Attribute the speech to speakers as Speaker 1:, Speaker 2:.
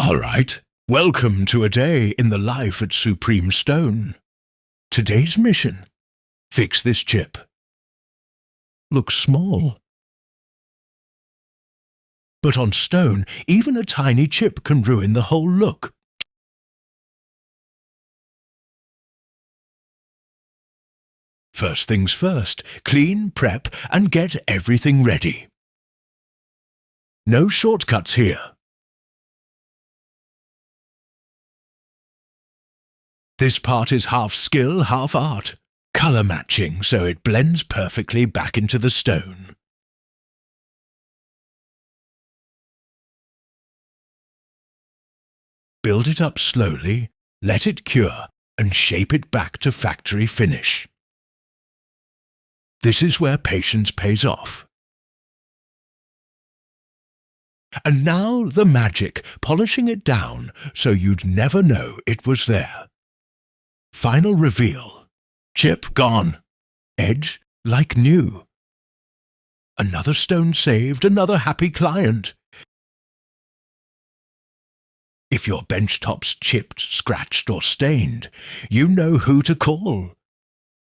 Speaker 1: All right, welcome to a day in the life at Supreme Stone. Today's mission: fix this chip. Looks small. But on stone, even a tiny chip can ruin the whole look. First things first, clean, prep, and get everything ready. No shortcuts here. This part is half skill, half art. Color matching so it blends perfectly back into the stone. Build it up slowly, let it cure, and shape it back to factory finish. This is where patience pays off. And now the magic, polishing it down so you'd never know it was there. Final reveal. Chip gone. Edge like new. Another stone saved, another happy client. If your benchtop's chipped, scratched or stained, you know who to call.